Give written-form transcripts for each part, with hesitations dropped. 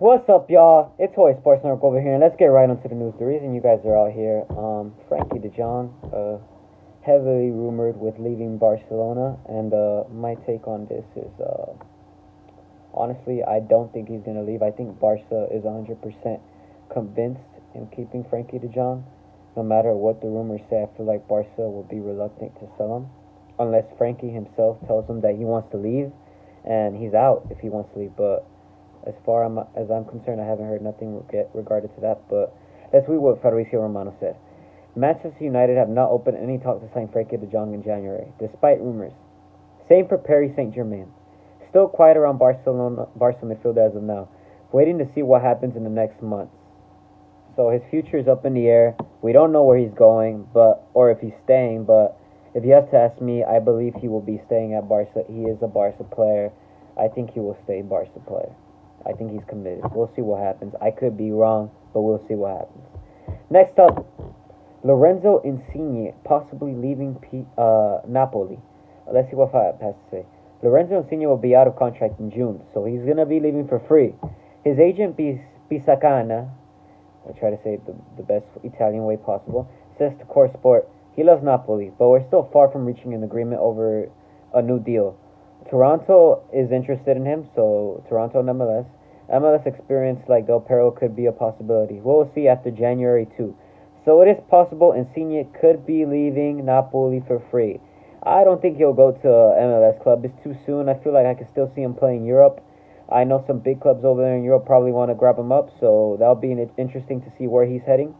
What's up, y'all? It's Joy Sports Network over here, and let's get right onto the news. The reason you guys are out here, Frankie de Jong, heavily rumored with leaving Barcelona, and my take on this is, honestly, I don't think he's gonna leave. I think Barca is 100% convinced in keeping Frankie de Jong. No matter what the rumors say, I feel like Barca will be reluctant to sell him, unless Frankie himself tells him that he wants to leave, and he's out if he wants to leave. But as I'm concerned, I haven't heard nothing regarded to that. But let's read what Fabrizio Romano said. Manchester United have not opened any talk to sign Frankie de Jong in January, despite rumors. Same for Paris Saint-Germain. Still quiet around Barca midfielder as of now, waiting to see what happens in the next months. So his future is up in the air. We don't know where he's going, or if he's staying. But if you have to ask me, I believe he will be staying at Barca. He is a Barca player. I think he will stay Barca player. I think he's committed. We'll see what happens. I could be wrong, but we'll see what happens. Next up, Lorenzo Insigne possibly leaving Napoli. Let's see what Fab has to say. Lorenzo Insigne will be out of contract in June, so he's going to be leaving for free. His agent, Pisacana, I try to say it the best Italian way possible, says to Core Sport, he loves Napoli, but we're still far from reaching an agreement over a new deal. Toronto is interested in him, so Toronto and MLS. MLS experience like Del Perro could be a possibility. We'll see after January 2. So it is possible Insigne could be leaving Napoli for free. I don't think he'll go to a MLS club. It's too soon. I feel like I can still see him playing Europe. I know some big clubs over there in Europe probably want to grab him up, so that'll be interesting to see where he's heading.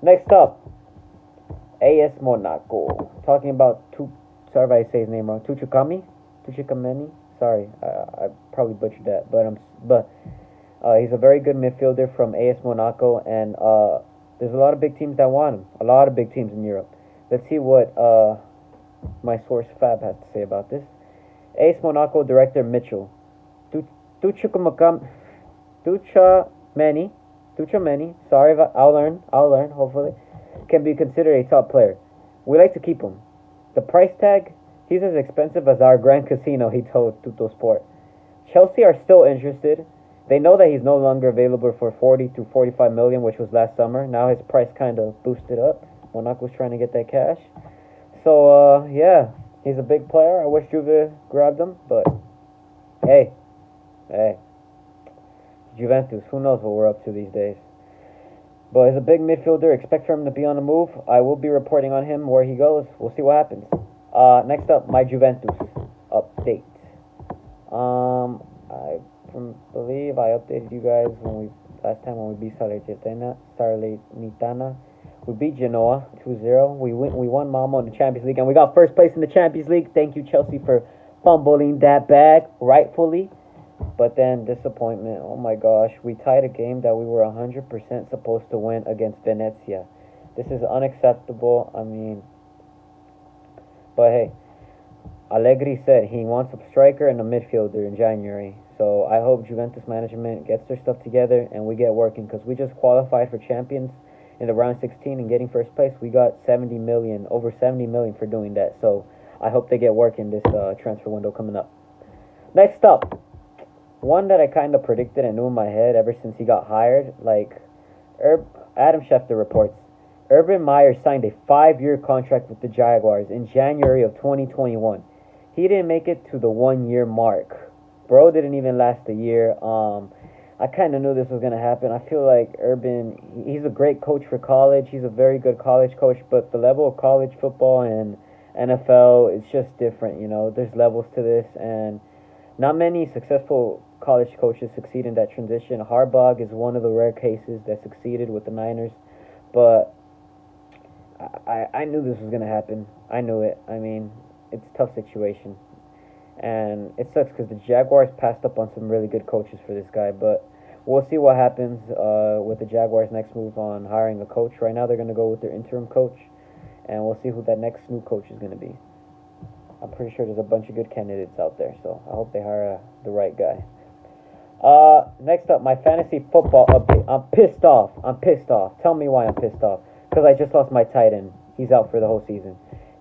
Next up, AS Monaco. Talking about, sorry if I say his name wrong, Tchouameni. Sorry, I probably butchered that, but he's a very good midfielder from AS Monaco, and there's a lot of big teams that want him. A lot of big teams in Europe. Let's see what my source Fab has to say about this. AS Monaco director Mitchell. Tchouameni. Sorry, I'll learn. Hopefully, can be considered a top player. We like to keep him. The price tag. He's as expensive as our Grand Casino, he told Tuttosport. Chelsea are still interested. They know that he's no longer available for 40 to 45 million, which was last summer. Now his price kind of boosted up. Monaco's trying to get that cash. So, yeah, he's a big player. I wish Juve grabbed him, but hey, Juventus, who knows what we're up to these days. But he's a big midfielder. Expect for him to be on the move. I will be reporting on him where he goes. We'll see what happens. Next up, my Juventus update. I believe I updated you guys last time when we beat Salernitana. We beat Genoa 2-0. We won Malmo in the Champions League, and we got first place in the Champions League. Thank you, Chelsea, for fumbling that bag rightfully. But then disappointment. Oh my gosh, we tied a game that we were 100% supposed to win against Venezia. This is unacceptable. I mean. But hey, Allegri said he wants a striker and a midfielder in January. So I hope Juventus management gets their stuff together and we get working, because we just qualified for champions in the round 16 and getting first place. We got over 70 million for doing that. So I hope they get working this transfer window coming up. Next up, one that I kind of predicted and knew in my head ever since he got hired. Adam Schefter reports. Urban Meyer signed a 5-year contract with the Jaguars in January of 2021. He didn't make it to the 1-year mark. Bro didn't even last a year. I kind of knew this was going to happen. I feel like Urban, he's a great coach for college. He's a very good college coach, but the level of college football and NFL is just different, you know. There's levels to this, and not many successful college coaches succeed in that transition. Harbaugh is one of the rare cases that succeeded with the Niners, but I knew this was going to happen. I knew it. I mean, it's a tough situation. And it sucks because the Jaguars passed up on some really good coaches for this guy. But we'll see what happens with the Jaguars' next move on hiring a coach. Right now they're going to go with their interim coach. And we'll see who that next new coach is going to be. I'm pretty sure there's a bunch of good candidates out there. So I hope they hire the right guy. Next up, my fantasy football update. I'm pissed off. Tell me why I'm pissed off. Because I just lost my tight end. He's out for the whole season.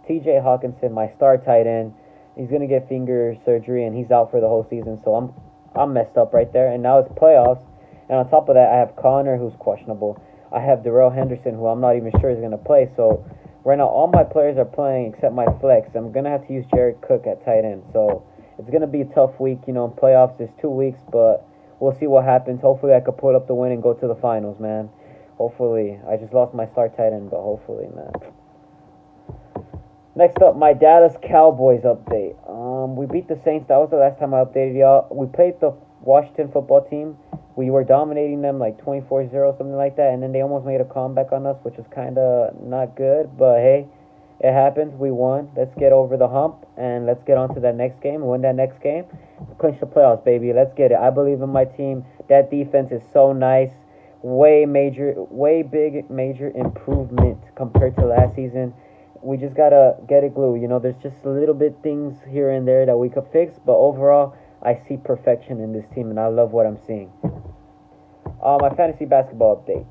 TJ Hawkinson, my star tight end, he's going to get finger surgery and he's out for the whole season. So I'm messed up right there. And now it's playoffs. And on top of that, I have Connor, who's questionable. I have Darrell Henderson, who I'm not even sure is going to play. So right now, all my players are playing except my flex. I'm going to have to use Jared Cook at tight end. So it's going to be a tough week. In playoffs, there's 2 weeks, but we'll see what happens. Hopefully, I could pull up the win and go to the finals, man. Hopefully. I just lost my star tight end, but hopefully, man. Next up, my Dallas Cowboys update. We beat the Saints. That was the last time I updated y'all. We played the Washington football team. We were dominating them like 24-0, something like that, and then they almost made a comeback on us, which was kind of not good, but hey, it happens. We won. Let's get over the hump, and let's get on to that next game. Win that next game. Clinch the playoffs, baby. Let's get it. I believe in my team. That defense is so nice. Way big major improvement compared to last season. We just gotta get it glued. There's just a little bit things here and there that we could fix, but overall, I see perfection in this team, and I love what I'm seeing. My fantasy basketball update.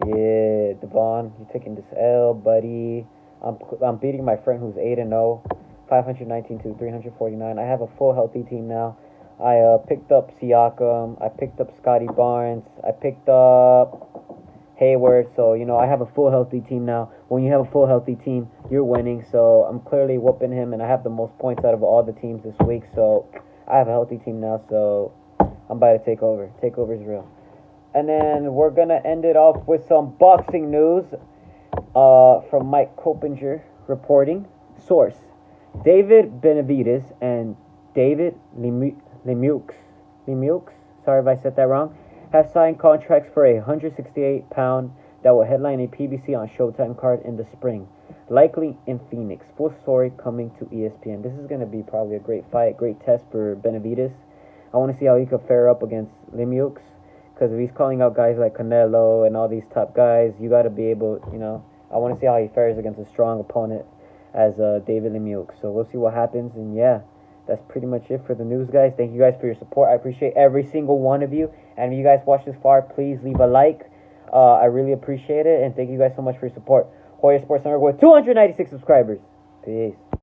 Yeah, Devon, you're taking this L, buddy. I'm beating my friend who's 8-0, 519 to 349. I have a full healthy team now. I picked up Siakam. I picked up Scotty Barnes. I picked up Hayward. So, I have a full healthy team now. When you have a full healthy team, you're winning. So, I'm clearly whooping him, and I have the most points out of all the teams this week. So, I have a healthy team now. So, I'm about to take over. Takeover is real. And then we're going to end it off with some boxing news from Mike Coppinger reporting. Source: David Benevidez and David Lemieux, sorry if I said that wrong, have signed contracts for a 168-pound that will headline a PBC on Showtime card in the spring, likely in Phoenix. Full story coming to ESPN. This is going to be probably a great fight, great test for Benevidez. I want to see how he could fare up against Lemieux, because if he's calling out guys like Canelo and all these top guys, you got to be able, I want to see how he fares against a strong opponent as David Lemieux. So we'll see what happens, and yeah. That's pretty much it for the news, guys. Thank you guys for your support. I appreciate every single one of you. And if you guys watch this far, please leave a like. I really appreciate it. And thank you guys so much for your support. Joya Sports Network with 296 subscribers. Peace.